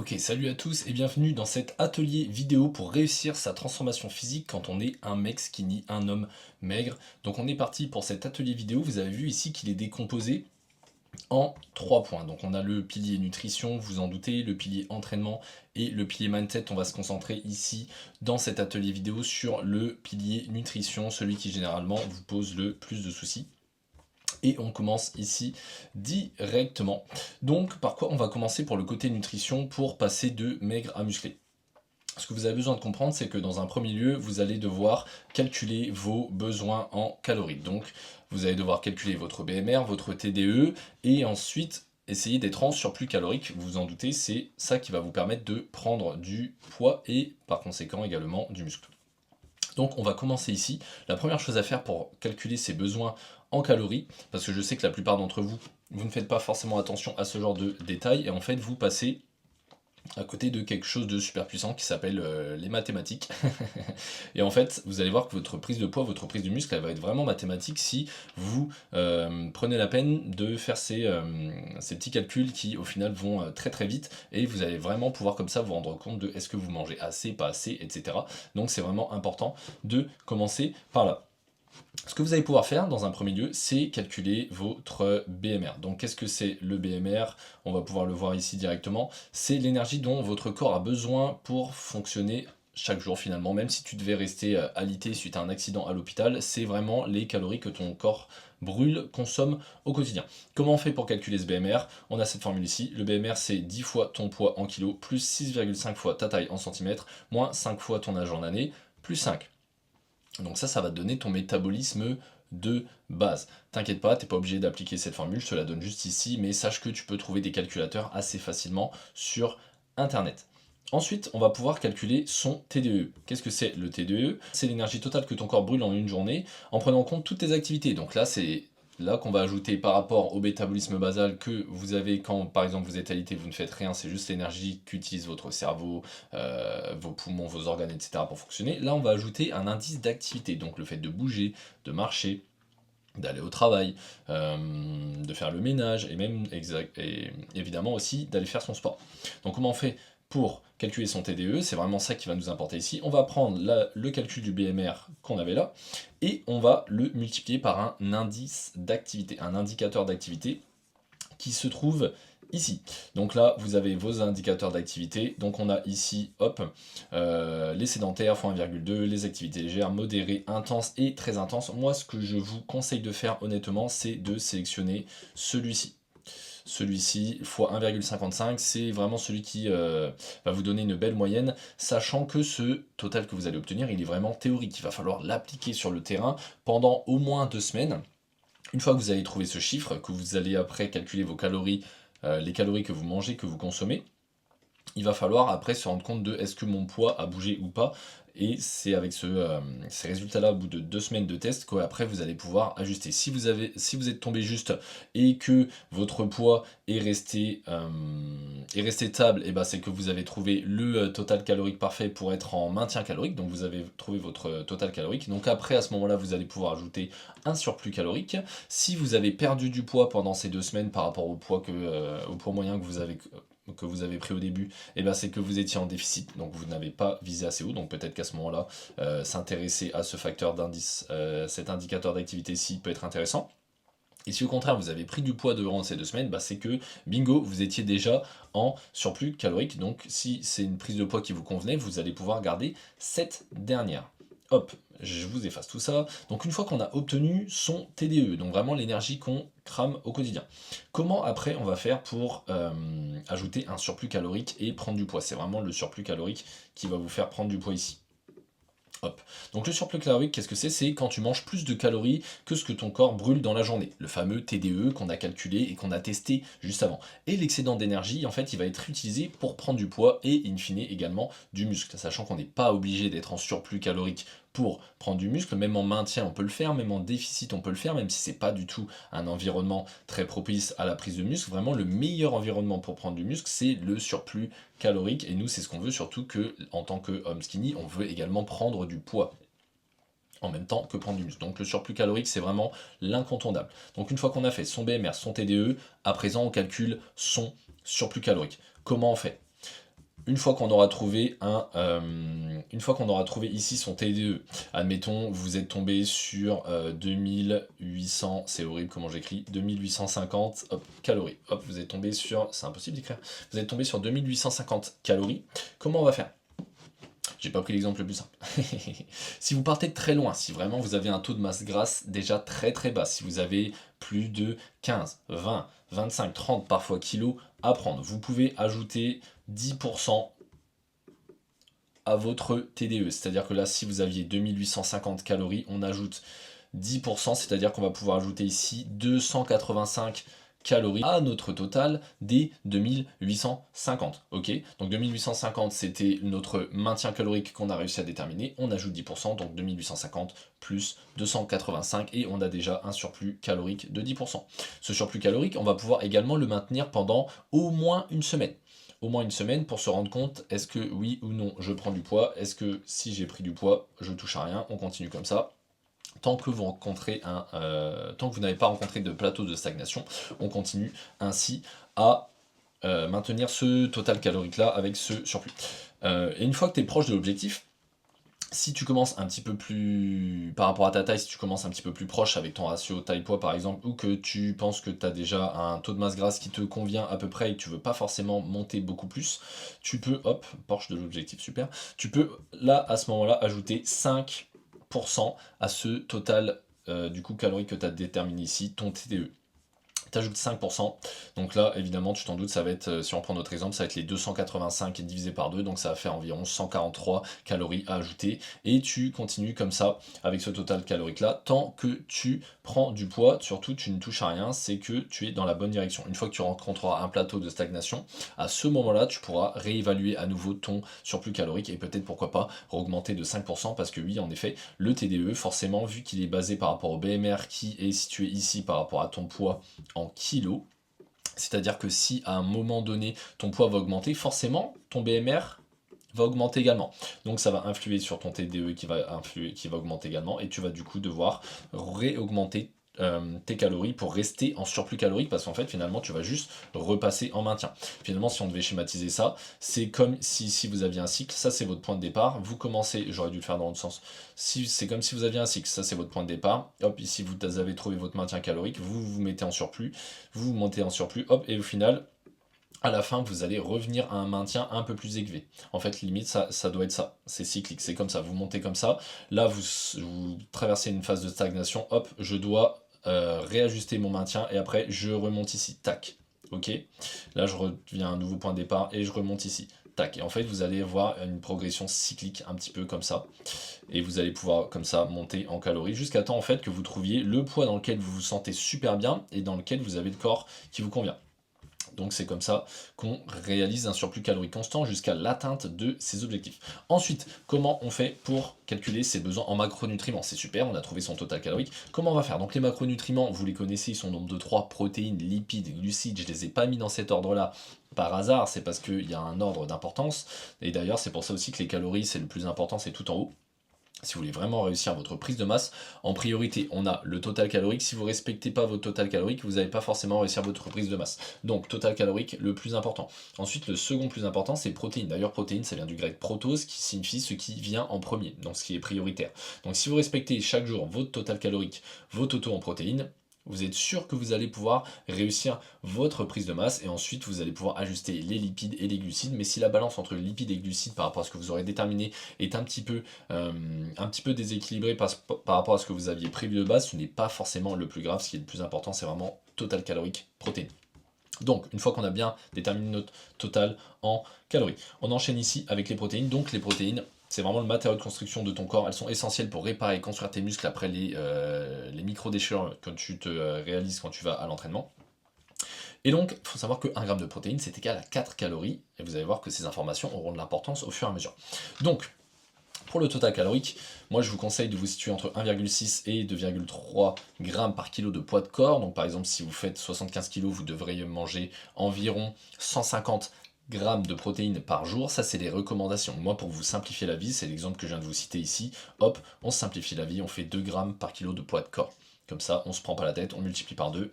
Ok, salut à tous et bienvenue dans cet atelier vidéo pour réussir sa transformation physique quand on est un mec skinny, un homme maigre. Donc on est parti pour cet atelier vidéo. Vous avez vu ici qu'il est décomposé en 3 points. Donc on a le pilier nutrition, vous en doutez, le pilier entraînement et le pilier mindset. On va se concentrer ici dans cet atelier vidéo sur le pilier nutrition, celui qui généralement vous pose le plus de soucis. Et on commence ici directement. Donc par quoi on va commencer pour le côté nutrition pour passer de maigre à musclé. Ce que vous avez besoin de comprendre, c'est que dans un premier lieu, vous allez devoir calculer vos besoins en calories. Donc vous allez devoir calculer votre BMR, votre TDE, et ensuite essayer d'être en surplus calorique. Vous vous en doutez, c'est ça qui va vous permettre de prendre du poids et par conséquent également du muscle. Donc on va commencer ici. La première chose à faire pour calculer ses besoins en calories, parce que je sais que la plupart d'entre vous, vous ne faites pas forcément attention à ce genre de détails, et en fait vous passez à côté de quelque chose de super puissant qui s'appelle les mathématiques. Et en fait, vous allez voir que votre prise de poids, votre prise de muscle, elle va être vraiment mathématique si vous prenez la peine de faire ces petits calculs qui, au final, vont très très vite. Et vous allez vraiment pouvoir comme ça vous rendre compte de est-ce que vous mangez assez, pas assez, etc. Donc c'est vraiment important de commencer par là. Ce que vous allez pouvoir faire dans un premier lieu, c'est calculer votre BMR. Donc qu'est-ce que c'est le BMR? On va pouvoir le voir ici directement. C'est l'énergie dont votre corps a besoin pour fonctionner chaque jour finalement. Même si tu devais rester alité suite à un accident à l'hôpital, c'est vraiment les calories que ton corps brûle, consomme au quotidien. Comment on fait pour calculer ce BMR? On a cette formule ici. Le BMR, c'est 10 fois ton poids en kilos, plus 6,5 fois ta taille en centimètres, moins 5 fois ton âge en années, plus 5. Donc ça va te donner ton métabolisme de base. T'inquiète pas, t'es pas obligé d'appliquer cette formule, je te la donne juste ici, mais sache que tu peux trouver des calculateurs assez facilement sur Internet. Ensuite, on va pouvoir calculer son TDE. Qu'est-ce que c'est le TDE? C'est l'énergie totale que ton corps brûle en une journée en prenant en compte toutes tes activités. Donc là, c'est là qu'on va ajouter par rapport au métabolisme basal que vous avez quand, par exemple, vous êtes alité, vous ne faites rien, c'est juste l'énergie qu'utilise votre cerveau, vos poumons, vos organes, etc. pour fonctionner. Là, on va ajouter un indice d'activité, donc le fait de bouger, de marcher, d'aller au travail, de faire le ménage et même et évidemment aussi d'aller faire son sport. Donc comment on fait pour calculer son TDE? C'est vraiment ça qui va nous importer ici. On va prendre le calcul du BMR qu'on avait là et on va le multiplier par un indice d'activité, un indicateur d'activité qui se trouve ici. Donc là, vous avez vos indicateurs d'activité. Donc on a ici, hop, les sédentaires x 1,2, les activités légères, modérées, intenses et très intenses. Moi, ce que je vous conseille de faire honnêtement, c'est de sélectionner celui-ci. Celui-ci x 1,55, c'est vraiment celui qui va vous donner une belle moyenne, sachant que ce total que vous allez obtenir, il est vraiment théorique. Il va falloir l'appliquer sur le terrain pendant au moins 2 semaines. Une fois que vous avez trouvé ce chiffre, que vous allez après calculer vos calories, les calories que vous mangez, que vous consommez, il va falloir après se rendre compte de est-ce que mon poids a bougé ou pas. Et c'est avec ces résultats-là, au bout de 2 semaines de test, qu'après vous allez pouvoir ajuster. Si vous êtes tombé juste et que votre poids est resté stable, et ben c'est que vous avez trouvé le total calorique parfait pour être en maintien calorique. Donc vous avez trouvé votre total calorique. Donc après, à ce moment-là, vous allez pouvoir ajouter un surplus calorique. Si vous avez perdu du poids pendant ces 2 semaines par rapport au poids moyen que vous avez pris au début, et ben c'est que vous étiez en déficit, donc vous n'avez pas visé assez haut. Donc peut-être qu'à ce moment-là, s'intéresser à ce facteur d'indice, cet indicateur d'activité-ci peut être intéressant. Et si au contraire vous avez pris du poids durant ces 2 semaines, bah c'est que bingo, vous étiez déjà en surplus calorique. Donc si c'est une prise de poids qui vous convenait, vous allez pouvoir garder cette dernière. Hop, je vous efface tout ça. Donc une fois qu'on a obtenu son TDE, donc vraiment l'énergie qu'on crame au quotidien, comment après on va faire pour ajouter un surplus calorique et prendre du poids? C'est vraiment le surplus calorique qui va vous faire prendre du poids ici. Hop. Donc le surplus calorique, qu'est-ce que c'est? C'est quand tu manges plus de calories que ce que ton corps brûle dans la journée. Le fameux TDE qu'on a calculé et qu'on a testé juste avant. Et l'excédent d'énergie, en fait, il va être utilisé pour prendre du poids et in fine également du muscle. Sachant qu'on n'est pas obligé d'être en surplus calorique pour prendre du muscle, même en maintien on peut le faire, même en déficit on peut le faire, même si c'est pas du tout un environnement très propice à la prise de muscle. Vraiment le meilleur environnement pour prendre du muscle, c'est le surplus calorique, et nous c'est ce qu'on veut, surtout que en tant qu'homme skinny, on veut également prendre du poids en même temps que prendre du muscle. Donc le surplus calorique, c'est vraiment l'incontournable. Donc une fois qu'on a fait son BMR, son TDE, à présent on calcule son surplus calorique. Comment on fait? Une fois qu'on aura trouvé ici son TDE, admettons, vous êtes tombé sur 2800, c'est horrible comment j'écris, 2850 hop, calories. Hop, vous êtes tombé sur, c'est impossible d'écrire, vous êtes tombé sur 2850 calories. Comment on va faire? J'ai pas pris l'exemple le plus simple. Si vous partez de très loin, si vraiment vous avez un taux de masse grasse déjà très très bas, si vous avez plus de 15, 20, 25, 30 parfois kilos à prendre, vous pouvez ajouter 10% à votre TDE. C'est-à-dire que là, si vous aviez 2850 calories, on ajoute 10%, c'est-à-dire qu'on va pouvoir ajouter ici 285 calories à notre total des 2850. Ok, donc 2850 c'était notre maintien calorique qu'on a réussi à déterminer. On ajoute 10%, donc 2850 plus 285 et on a déjà un surplus calorique de 10%. Ce surplus calorique, on va pouvoir également le maintenir pendant au moins une semaine. Au moins une semaine pour se rendre compte, est-ce que oui ou non je prends du poids, est-ce que si j'ai pris du poids, je touche à rien, on continue comme ça. Tant que vous n'avez pas rencontré de plateau de stagnation, on continue ainsi à maintenir ce total calorique là avec ce surplus. Et une fois que tu es proche de l'objectif, si tu commences un petit peu plus, par rapport à ta taille, si tu commences un petit peu plus proche avec ton ratio taille-poids par exemple, ou que tu penses que tu as déjà un taux de masse grasse qui te convient à peu près et que tu veux pas forcément monter beaucoup plus, tu peux, hop, proche de l'objectif, super, tu peux là, à ce moment-là, ajouter 5% à ce total du coup calorique que tu as déterminé ici, ton TDE. Tu ajoutes 5%, donc là évidemment tu t'en doutes, ça va être, si on prend notre exemple, ça va être les 285 divisé par 2, donc ça va faire environ 143 calories à ajouter, et tu continues comme ça avec ce total calorique là, tant que tu prends du poids, surtout tu ne touches à rien, c'est que tu es dans la bonne direction. Une fois que tu rencontreras un plateau de stagnation, à ce moment-là tu pourras réévaluer à nouveau ton surplus calorique, et peut-être pourquoi pas augmenter de 5%, parce que oui en effet, le TDE forcément, vu qu'il est basé par rapport au BMR qui est situé ici par rapport à ton poids en kilos, c'est-à-dire que si à un moment donné ton poids va augmenter, forcément ton BMR va augmenter également. Donc ça va influer sur ton TDE qui va augmenter également, et tu vas du coup devoir réaugmenter tes calories pour rester en surplus calorique, parce qu'en fait finalement tu vas juste repasser en maintien. Finalement, si on devait schématiser ça, c'est comme si vous aviez un cycle, ça c'est votre point de départ, vous commencez, j'aurais dû le faire dans l'autre sens, si c'est comme si vous aviez un cycle, ça c'est votre point de départ, hop, ici vous avez trouvé votre maintien calorique, vous vous mettez en surplus, vous montez en surplus, hop, et au final, à la fin, vous allez revenir à un maintien un peu plus élevé. En fait, limite, ça doit être ça. C'est cyclique, c'est comme ça. Vous montez comme ça. Là, vous traversez une phase de stagnation. Hop, je dois réajuster mon maintien et après, je remonte ici. Tac. Ok. Là, je reviens à un nouveau point de départ et je remonte ici. Tac. Et en fait, vous allez voir une progression cyclique un petit peu comme ça. Et vous allez pouvoir comme ça monter en calories jusqu'à temps en fait que vous trouviez le poids dans lequel vous vous sentez super bien et dans lequel vous avez le corps qui vous convient. Donc c'est comme ça qu'on réalise un surplus calorique constant jusqu'à l'atteinte de ses objectifs. Ensuite, comment on fait pour calculer ses besoins en macronutriments? C'est super, on a trouvé son total calorique. Comment on va faire? Donc les macronutriments, vous les connaissez, ils sont au nombre de 3, protéines, lipides, glucides. Je ne les ai pas mis dans cet ordre-là par hasard, c'est parce qu'il y a un ordre d'importance. Et d'ailleurs, c'est pour ça aussi que les calories, c'est le plus important, c'est tout en haut. Si vous voulez vraiment réussir votre prise de masse, en priorité, on a le total calorique. Si vous ne respectez pas votre total calorique, vous n'allez pas forcément réussir votre prise de masse. Donc, total calorique, le plus important. Ensuite, le second plus important, c'est protéines. D'ailleurs, protéines, ça vient du grec protos, qui signifie ce qui vient en premier, donc ce qui est prioritaire. Donc, si vous respectez chaque jour votre total calorique, vos totaux en protéines, vous êtes sûr que vous allez pouvoir réussir votre prise de masse, et ensuite vous allez pouvoir ajuster les lipides et les glucides. Mais si la balance entre lipides et glucides par rapport à ce que vous aurez déterminé est un petit peu déséquilibrée par rapport à ce que vous aviez prévu de base, ce n'est pas forcément le plus grave. Ce qui est le plus important, c'est vraiment total calorique, protéines. Donc, une fois qu'on a bien déterminé notre total en calories, on enchaîne ici avec les protéines. Donc les protéines, c'est vraiment le matériau de construction de ton corps. Elles sont essentielles pour réparer et construire tes muscles après les micro-déchirures que tu te réalises quand tu vas à l'entraînement. Et donc, il faut savoir que 1 g de protéines, c'est égal à 4 calories. Et vous allez voir que ces informations auront de l'importance au fur et à mesure. Donc, pour le total calorique, moi je vous conseille de vous situer entre 1,6 et 2,3 g par kilo de poids de corps. Donc par exemple, si vous faites 75 kg, vous devriez manger environ 150 grammes de protéines par jour. Ça, c'est les recommandations. Moi, pour vous simplifier la vie, c'est l'exemple que je viens de vous citer ici. Hop, on simplifie la vie, on fait 2 grammes par kilo de poids de corps. Comme ça, on se prend pas la tête, on multiplie par 2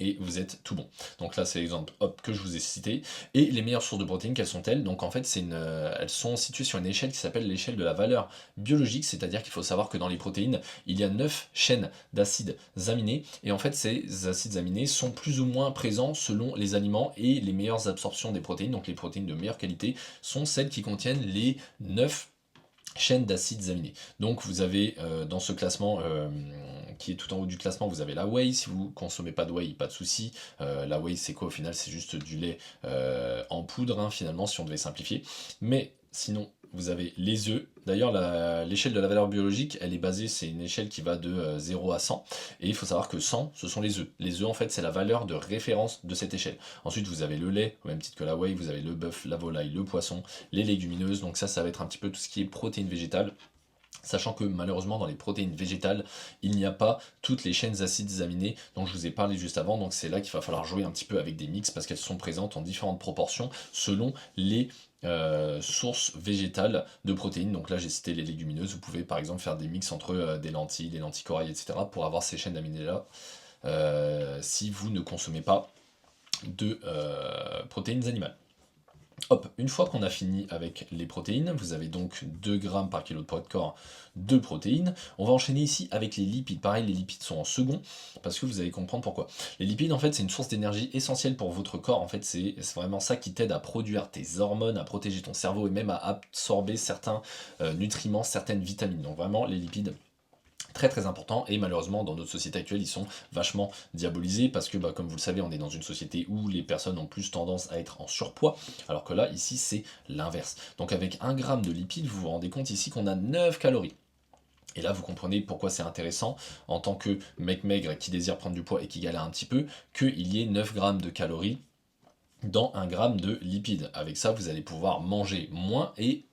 et vous êtes tout bon. Donc là, c'est l'exemple que je vous ai cité. Et les meilleures sources de protéines, quelles sont-elles? Donc en fait, elles sont situées sur une échelle qui s'appelle l'échelle de la valeur biologique, c'est-à-dire qu'il faut savoir que dans les protéines, il y a 9 chaînes d'acides aminés, et en fait, ces acides aminés sont plus ou moins présents selon les aliments, et les meilleures absorptions des protéines, donc les protéines de meilleure qualité, sont celles qui contiennent les 9 chaîne d'acides aminés. Donc vous avez dans ce classement qui est tout en haut du classement, vous avez la whey. Si vous consommez pas de whey, pas de souci. La whey, c'est quoi au final? C'est juste du lait en poudre, hein, finalement, si on devait simplifier. Mais sinon, vous avez les œufs. D'ailleurs, l'échelle de la valeur biologique, elle est basée, c'est une échelle qui va de 0 à 100. Et il faut savoir que 100, ce sont les œufs. Les œufs, en fait, c'est la valeur de référence de cette échelle. Ensuite, vous avez le lait, au même titre que la whey, vous avez le bœuf, la volaille, le poisson, les légumineuses. Donc ça va être un petit peu tout ce qui est protéines végétales. Sachant que malheureusement dans les protéines végétales, il n'y a pas toutes les chaînes acides aminés dont je vous ai parlé juste avant, donc c'est là qu'il va falloir jouer un petit peu avec des mix parce qu'elles sont présentes en différentes proportions selon les sources végétales de protéines. Donc là j'ai cité les légumineuses, vous pouvez par exemple faire des mix entre des lentilles corail, etc. pour avoir ces chaînes aminés là si vous ne consommez pas de protéines animales. Hop, une fois qu'on a fini avec les protéines, vous avez donc 2 grammes par kilo de poids de corps de protéines. On va enchaîner ici avec les lipides. Pareil, les lipides sont en second, parce que vous allez comprendre pourquoi. Les lipides, en fait, c'est une source d'énergie essentielle pour votre corps. En fait, c'est vraiment ça qui t'aide à produire tes hormones, à protéger ton cerveau et même à absorber certains nutriments, certaines vitamines. Donc vraiment, les lipides, très très important, et malheureusement dans notre société actuelle ils sont vachement diabolisés parce que comme vous le savez on est dans une société où les personnes ont plus tendance à être en surpoids, alors que là ici c'est l'inverse. Donc avec 1 gramme de lipides vous vous rendez compte ici qu'on a 9 calories. Et là, vous comprenez pourquoi c'est intéressant, en tant que mec maigre qui désire prendre du poids et qui galère un petit peu, qu'il y ait 9 grammes de calories dans 1 gramme de lipides. Avec ça, vous allez pouvoir manger moins et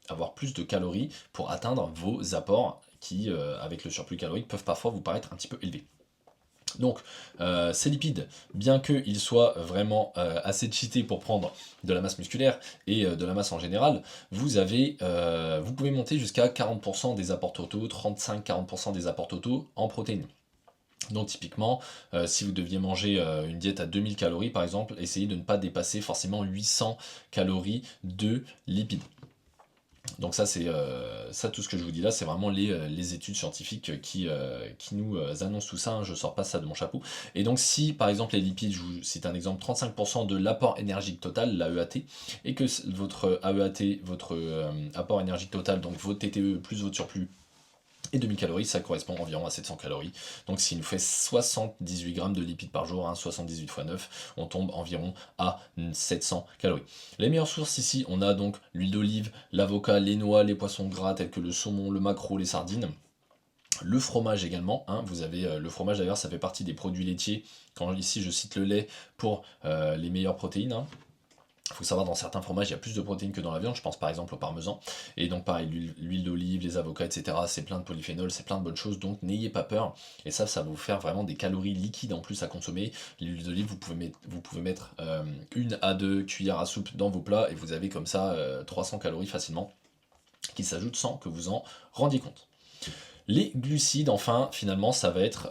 avoir plus de calories pour atteindre vos apports qui, avec le surplus calorique, peuvent parfois vous paraître un petit peu élevés. Donc, ces lipides, bien qu'ils soient vraiment assez cheatés pour prendre de la masse musculaire et de la masse en général, vous pouvez monter jusqu'à 40% des apports totaux, 35-40% des apports totaux en protéines. Donc typiquement, si vous deviez manger une diète à 2000 calories par exemple, essayez de ne pas dépasser forcément 800 calories de lipides. Donc ça, tout ce que je vous dis là, c'est vraiment les études scientifiques qui nous annoncent tout ça, hein, je sors pas ça de mon chapeau. Et donc si par exemple les lipides, je vous cite un exemple, 35% de l'apport énergique total, l'AEAT, et que votre AEAT, votre apport énergique total, donc votre TTE plus votre surplus, et 2000 calories, ça correspond environ à 700 calories. Donc s'il nous fait 78 grammes de lipides par jour, hein, 78 x 9, on tombe environ à 700 calories. Les meilleures sources ici, on a donc l'huile d'olive, l'avocat, les noix, les poissons gras tels que le saumon, le maquereau, les sardines. Le fromage également, hein, vous avez le fromage d'ailleurs, ça fait partie des produits laitiers. Quand ici je cite le lait pour les meilleures protéines, hein. Il faut savoir, dans certains fromages, il y a plus de protéines que dans la viande, je pense par exemple au parmesan. Et donc pareil, l'huile d'olive, les avocats, etc., c'est plein de polyphénols, c'est plein de bonnes choses, donc n'ayez pas peur. Et ça va vous faire vraiment des calories liquides en plus à consommer. L'huile d'olive, vous pouvez mettre 1 à 2 cuillères à soupe dans vos plats, et vous avez comme ça 300 calories facilement, qui s'ajoutent sans que vous en rendiez compte. Les glucides, enfin, finalement, ça va être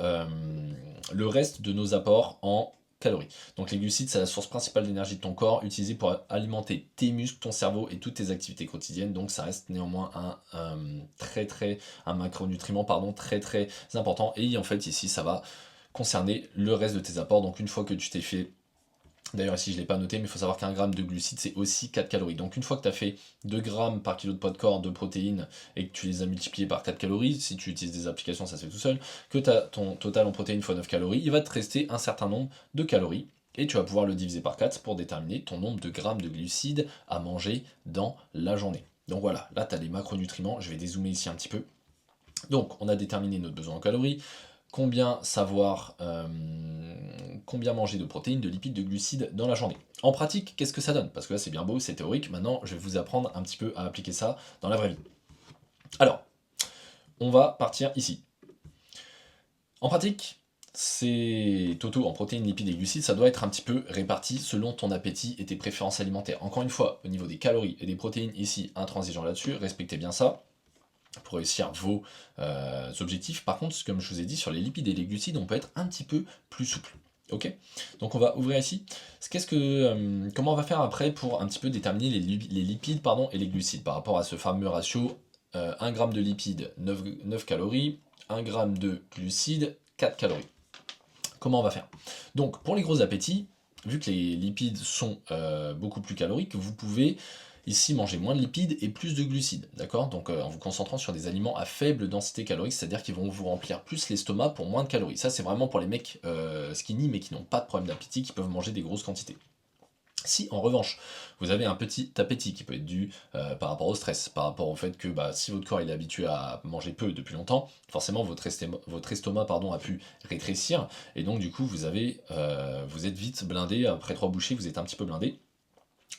le reste de nos apports en calories. Donc les glucides, c'est la source principale d'énergie de ton corps, utilisée pour alimenter tes muscles, ton cerveau et toutes tes activités quotidiennes. Donc ça reste néanmoins un macronutriment très très important. Et en fait ici, ça va concerner le reste de tes apports. Donc une fois que tu t'es fait... D'ailleurs ici je ne l'ai pas noté, mais il faut savoir qu'un gramme de glucides c'est aussi 4 calories. Donc une fois que tu as fait 2 grammes par kilo de poids de corps de protéines et que tu les as multipliés par 4 calories, si tu utilises des applications ça se fait tout seul, que tu as ton total en protéines fois 9 calories, il va te rester un certain nombre de calories et tu vas pouvoir le diviser par 4 pour déterminer ton nombre de grammes de glucides à manger dans la journée. Donc voilà, là tu as les macronutriments, je vais dézoomer ici un petit peu. Donc on a déterminé notre besoin en calories, combien manger de protéines, de lipides, de glucides dans la journée. En pratique, qu'est-ce que ça donne? Parce que là c'est bien beau, c'est théorique, maintenant je vais vous apprendre un petit peu à appliquer ça dans la vraie vie. Alors, on va partir ici. En pratique, ces totaux en protéines, lipides et glucides, ça doit être un petit peu réparti selon ton appétit et tes préférences alimentaires. Encore une fois, au niveau des calories et des protéines, ici, intransigeant là-dessus, respectez bien ça pour réussir vos objectifs. Par contre, comme je vous ai dit, sur les lipides et les glucides, on peut être un petit peu plus souple. Ok, donc on va ouvrir ici. Comment on va faire après pour un petit peu déterminer les lipides pardon, et les glucides par rapport à ce fameux ratio 1 g de lipides, 9 calories, 1 g de glucides, 4 calories. Comment on va faire? Donc pour les gros appétits, vu que les lipides sont beaucoup plus caloriques, vous pouvez ici manger moins de lipides et plus de glucides, d'accord? Donc en vous concentrant sur des aliments à faible densité calorique, c'est-à-dire qu'ils vont vous remplir plus l'estomac pour moins de calories. Ça c'est vraiment pour les mecs skinny mais qui n'ont pas de problème d'appétit, qui peuvent manger des grosses quantités. Si en revanche vous avez un petit appétit qui peut être dû par rapport au stress, par rapport au fait que si votre corps il est habitué à manger peu depuis longtemps, forcément votre estomac pardon, a pu rétrécir et donc du coup vous êtes vite blindé, après 3 bouchées vous êtes un petit peu blindé.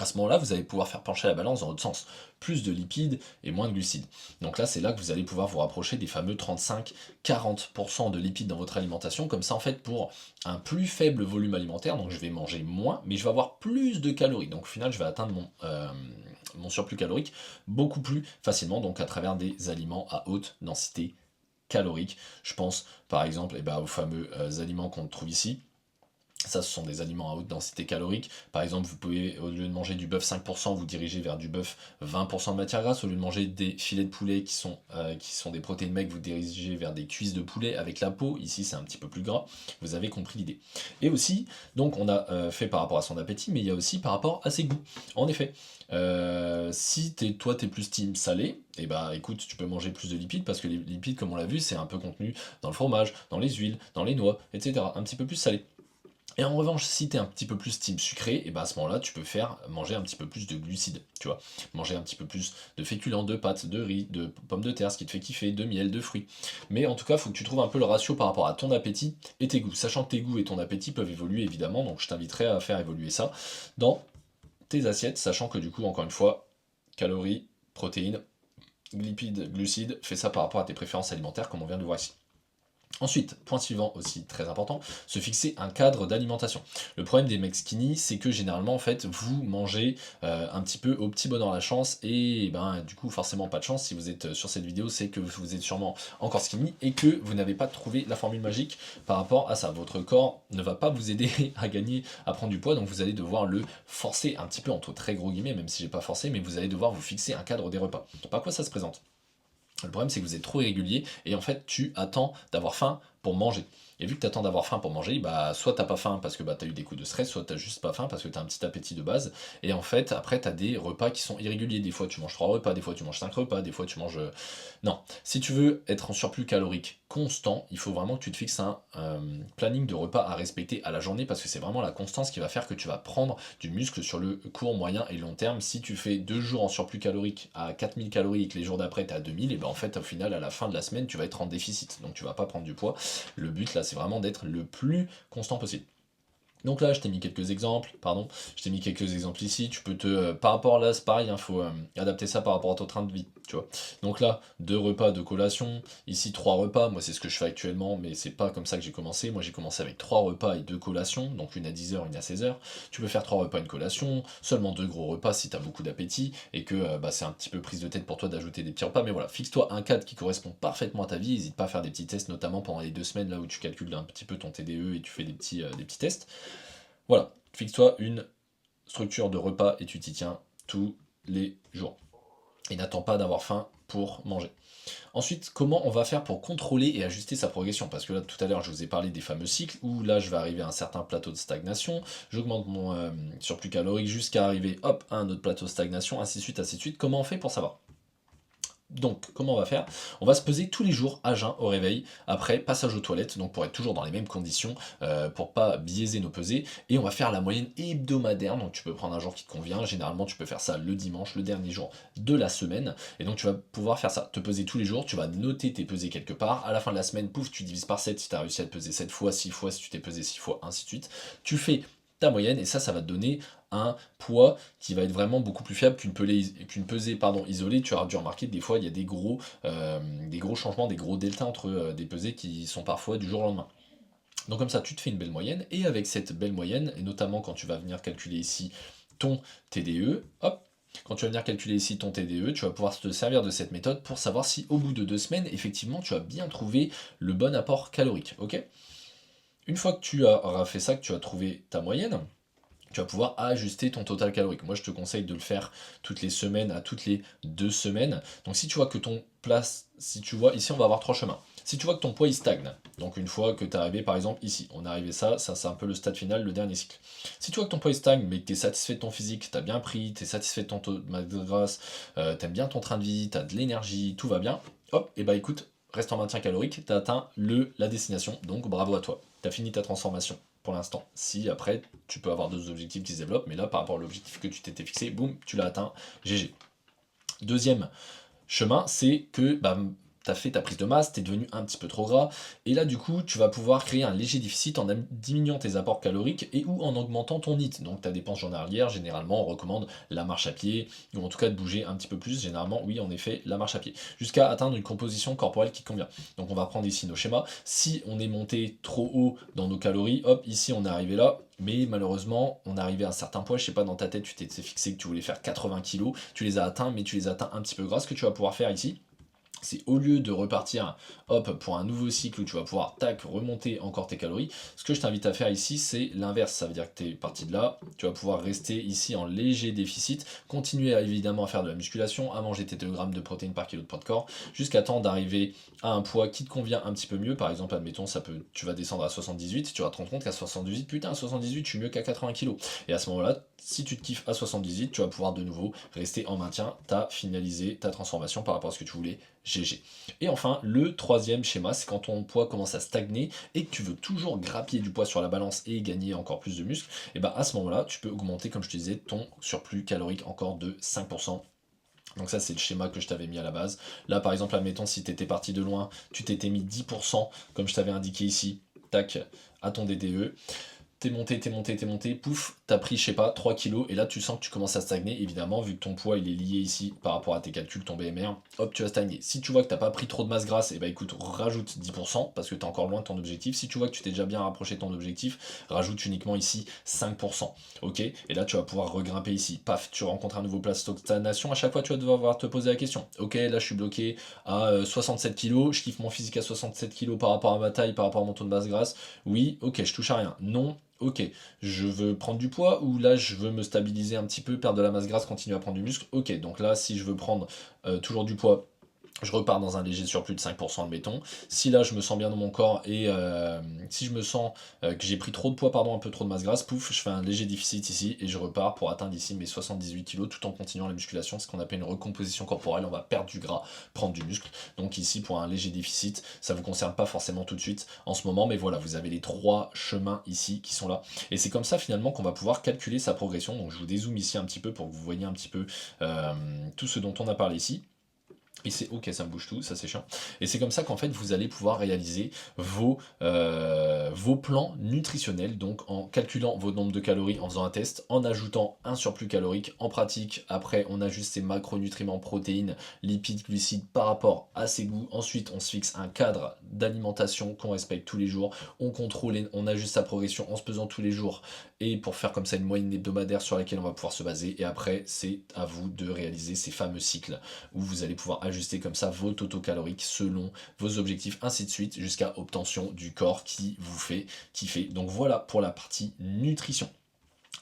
À ce moment-là, vous allez pouvoir faire pencher la balance dans l'autre sens. Plus de lipides et moins de glucides. Donc là, c'est là que vous allez pouvoir vous rapprocher des fameux 35-40% de lipides dans votre alimentation. Comme ça, en fait, pour un plus faible volume alimentaire, donc je vais manger moins, mais je vais avoir plus de calories. Donc au final, je vais atteindre mon surplus calorique beaucoup plus facilement, donc à travers des aliments à haute densité calorique. Je pense par exemple aux fameux aliments qu'on trouve ici. Ça, ce sont des aliments à haute densité calorique. Par exemple, vous pouvez, au lieu de manger du bœuf 5%, vous diriger vers du bœuf 20% de matière grasse. Au lieu de manger des filets de poulet qui sont des protéines maigres, vous dirigez vers des cuisses de poulet avec la peau. Ici, c'est un petit peu plus gras. Vous avez compris l'idée. Et aussi, donc, on a fait par rapport à son appétit, mais il y a aussi par rapport à ses goûts. En effet, si toi, t'es plus team salé, et écoute, tu peux manger plus de lipides parce que les lipides, comme on l'a vu, c'est un peu contenu dans le fromage, dans les huiles, dans les noix, etc. Un petit peu plus salé. Et en revanche, si tu es un petit peu plus team sucré, et à ce moment-là, tu peux faire manger un petit peu plus de glucides, tu vois. Manger un petit peu plus de féculents, de pâtes, de riz, de pommes de terre, ce qui te fait kiffer, de miel, de fruits. Mais en tout cas, il faut que tu trouves un peu le ratio par rapport à ton appétit et tes goûts. Sachant que tes goûts et ton appétit peuvent évoluer évidemment, donc je t'inviterai à faire évoluer ça dans tes assiettes, sachant que du coup, encore une fois, calories, protéines, lipides, glucides, fais ça par rapport à tes préférences alimentaires comme on vient de voir ici. Ensuite, point suivant aussi très important, se fixer un cadre d'alimentation. Le problème des mecs skinny, c'est que généralement en fait vous mangez un petit peu au petit bonheur la chance et du coup forcément pas de chance si vous êtes sur cette vidéo, c'est que vous êtes sûrement encore skinny et que vous n'avez pas trouvé la formule magique par rapport à ça. Votre corps ne va pas vous aider à gagner, à prendre du poids, donc vous allez devoir le forcer un petit peu entre très gros guillemets, même si j'ai pas forcé, mais vous allez devoir vous fixer un cadre des repas. Par quoi ça se présente? Le problème, c'est que vous êtes trop irrégulier et en fait, tu attends d'avoir faim pour manger. Et vu que tu attends d'avoir faim pour manger, soit t'as pas faim parce que tu as eu des coups de stress, soit t'as juste pas faim parce que tu as un petit appétit de base. Et en fait, après, tu as des repas qui sont irréguliers. Des fois, tu manges 3 repas, des fois, tu manges 5 repas, des fois, tu manges. Non. Si tu veux être en surplus calorique constant, il faut vraiment que tu te fixes un planning de repas à respecter à la journée parce que c'est vraiment la constance qui va faire que tu vas prendre du muscle sur le court, moyen et long terme. Si tu fais 2 jours en surplus calorique à 4000 calories et que les jours d'après tu es à 2000, et en fait, au final, à la fin de la semaine, tu vas être en déficit. Donc, tu vas pas prendre du poids. Le but là, c'est vraiment d'être le plus constant possible. Donc là, je t'ai mis quelques exemples, ici, tu peux par rapport là, c'est pareil, il faut adapter ça par rapport à ton train de vie, tu vois. Donc là, 2 repas de collation, ici 3 repas, moi c'est ce que je fais actuellement, mais c'est pas comme ça que j'ai commencé, moi j'ai commencé avec 3 repas et 2 collations, donc une à 10h, une à 16h, tu peux faire 3 repas, une collation, seulement 2 gros repas si t'as beaucoup d'appétit, et que c'est un petit peu prise de tête pour toi d'ajouter des petits repas, mais voilà, fixe-toi un cadre qui correspond parfaitement à ta vie, n'hésite pas à faire des petits tests, notamment pendant les 2 semaines là où tu calcules un petit peu ton TDE et tu fais des petits tests. Voilà, fixe-toi une structure de repas et tu t'y tiens tous les jours. Et n'attends pas d'avoir faim pour manger. Ensuite, comment on va faire pour contrôler et ajuster sa progression? Parce que là, tout à l'heure, je vous ai parlé des fameux cycles où là, je vais arriver à un certain plateau de stagnation, j'augmente mon surplus calorique jusqu'à arriver, hop, à un autre plateau de stagnation, ainsi de suite, ainsi de suite. Comment on fait pour savoir? Donc, comment on va faire? On va se peser tous les jours à jeun au réveil, après passage aux toilettes, donc pour être toujours dans les mêmes conditions, pour pas biaiser nos pesées, et on va faire la moyenne hebdomadaire, donc tu peux prendre un jour qui te convient, généralement tu peux faire ça le dimanche, le dernier jour de la semaine, et donc tu vas pouvoir faire ça, te peser tous les jours, tu vas noter tes pesées quelque part, à la fin de la semaine, pouf, tu divises par 7 si tu as réussi à te peser 7 fois, 6 fois si tu t'es pesé 6 fois, ainsi de suite, tu fais ta moyenne, et ça va te donner un poids qui va être vraiment beaucoup plus fiable qu'une pesée isolée. Tu auras dû remarquer que des fois il y a des gros changements, des gros deltas entre des pesées qui sont parfois du jour au lendemain. Donc comme ça, tu te fais une belle moyenne, et avec cette belle moyenne, et notamment quand tu vas venir calculer ici ton TDE, hop, quand tu vas venir calculer ici ton TDE, tu vas pouvoir te servir de cette méthode pour savoir si au bout de 2 semaines, effectivement, tu as bien trouvé le bon apport calorique, ok? Une fois que tu auras fait ça, que tu as trouvé ta moyenne, tu vas pouvoir ajuster ton total calorique. Moi, je te conseille de le faire toutes les semaines à toutes les 2 semaines. Donc, si tu vois que ton place, si tu vois, ici, on va avoir 3 chemins. Si tu vois que ton poids il stagne, donc une fois que tu es arrivé par exemple ici, on est arrivé ça c'est un peu le stade final, le dernier cycle. Si tu vois que ton poids il stagne, mais que tu es satisfait de ton physique, tu as bien pris, tu es satisfait de ton taux de masse grasse, tu aimes bien ton train de vie, tu as de l'énergie, tout va bien, hop, et bah écoute, reste en maintien calorique, tu as atteint la destination, donc bravo à toi, tu as fini ta transformation pour l'instant. Si après, tu peux avoir d'autres objectifs qui se développent, mais là, par rapport à l'objectif que tu t'étais fixé, boum, tu l'as atteint, GG. Deuxième chemin, c'est que bah, tu as fait ta prise de masse, tu es devenu un petit peu trop gras, et là du coup tu vas pouvoir créer un léger déficit en diminuant tes apports caloriques et ou en augmentant ton NEAT, donc ta dépense journalière. Généralement on recommande la marche à pied, ou en tout cas de bouger un petit peu plus, généralement oui en effet la marche à pied, jusqu'à atteindre une composition corporelle qui convient. Donc on va prendre ici nos schémas, si on est monté trop haut dans nos calories, hop, ici on est arrivé là, mais malheureusement, on est arrivé à un certain poids, je sais pas, dans ta tête, tu t'étais fixé que tu voulais faire 80 kilos, tu les as atteints, mais tu les as atteints un petit peu gras. Ce que tu vas pouvoir faire ici, c'est au lieu de repartir hop pour un nouveau cycle où tu vas pouvoir tac remonter encore tes calories, ce que je t'invite à faire ici c'est l'inverse. Ça veut dire que tu es parti de là, tu vas pouvoir rester ici en léger déficit, continuer évidemment à faire de la musculation, à manger tes 2 grammes de protéines par kilo de poids de corps, jusqu'à temps d'arriver à un poids qui te convient un petit peu mieux. Par exemple, admettons, tu vas descendre à 78, tu vas te rendre compte qu'à 78, putain, à 78, je suis mieux qu'à 80 kg. Et à ce moment-là, si tu te kiffes à 78, tu vas pouvoir de nouveau rester en maintien, t'as finalisé ta transformation par rapport à ce que tu voulais, GG. Et enfin, le troisième schéma, c'est quand ton poids commence à stagner et que tu veux toujours grappiller du poids sur la balance et gagner encore plus de muscles, et ben à ce moment-là, tu peux augmenter, comme je te disais, ton surplus calorique encore de 5%. Donc ça c'est le schéma que je t'avais mis à la base. Là par exemple, admettons si tu étais parti de loin, tu t'étais mis 10% comme je t'avais indiqué ici, tac, à ton DDE. T'es monté, pouf, t'as pris, je sais pas, 3 kilos, et là tu sens que tu commences à stagner, évidemment, vu que ton poids il est lié ici par rapport à tes calculs, ton BMR, hop, tu vas stagner. Si tu vois que t'as pas pris trop de masse grasse, et bah écoute, rajoute 10%, parce que t'es encore loin de ton objectif. Si tu vois que tu t'es déjà bien rapproché de ton objectif, rajoute uniquement ici 5%, ok. Et là tu vas pouvoir regrimper ici, paf, tu rencontres un nouveau plateau de stagnation, à chaque fois tu vas devoir te poser la question, ok, là je suis bloqué à 67 kilos, je kiffe mon physique à 67 kilos par rapport à ma taille, par rapport à mon taux de masse grasse, oui, ok, je touche à rien, non, ok, je veux prendre du poids ou là je veux me stabiliser un petit peu, perdre de la masse grasse, continuer à prendre du muscle. Ok, donc là si je veux prendre toujours du poids, je repars dans un léger surplus de 5%, admettons. Si là je me sens bien dans mon corps et si je me sens que j'ai pris trop de poids, pardon, un peu trop de masse grasse, pouf, je fais un léger déficit ici et je repars pour atteindre ici mes 78 kg tout en continuant la musculation, ce qu'on appelle une recomposition corporelle. On va perdre du gras, prendre du muscle. Donc ici pour un léger déficit, ça ne vous concerne pas forcément tout de suite en ce moment, mais voilà, vous avez les 3 chemins ici qui sont là. Et c'est comme ça finalement qu'on va pouvoir calculer sa progression. Donc je vous dézoome ici un petit peu pour que vous voyez un petit peu tout ce dont on a parlé ici. Et c'est ok, ça me bouge tout, ça c'est chiant. Et c'est comme ça qu'en fait vous allez pouvoir réaliser vos plans nutritionnels, donc en calculant vos nombres de calories, en faisant un test, en ajoutant un surplus calorique en pratique. Après on ajuste ses macronutriments, protéines, lipides, glucides par rapport à ses goûts. Ensuite on se fixe un cadre d'alimentation qu'on respecte tous les jours. On contrôle, on ajuste sa progression en se pesant tous les jours. Et pour faire comme ça une moyenne hebdomadaire sur laquelle on va pouvoir se baser. Et après c'est à vous de réaliser ces fameux cycles où vous allez pouvoir ajuster comme ça vos totaux caloriques selon vos objectifs, ainsi de suite, jusqu'à obtention du corps qui vous fait kiffer. Donc voilà pour la partie nutrition.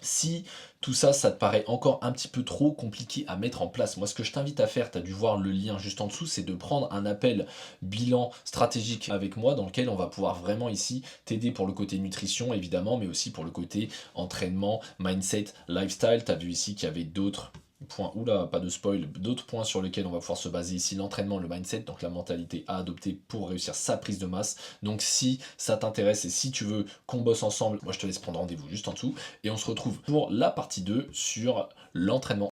Si tout ça, ça te paraît encore un petit peu trop compliqué à mettre en place, moi ce que je t'invite à faire, tu as dû voir le lien juste en dessous, c'est de prendre un appel bilan stratégique avec moi dans lequel on va pouvoir vraiment ici t'aider pour le côté nutrition évidemment, mais aussi pour le côté entraînement, mindset, lifestyle. Tu as vu ici qu'il y avait d'autres points, oula, pas de spoil, d'autres points sur lesquels on va pouvoir se baser ici, l'entraînement, le mindset, donc la mentalité à adopter pour réussir sa prise de masse. Donc si ça t'intéresse et si tu veux qu'on bosse ensemble, moi je te laisse prendre rendez-vous juste en dessous et on se retrouve pour la partie 2 sur l'entraînement.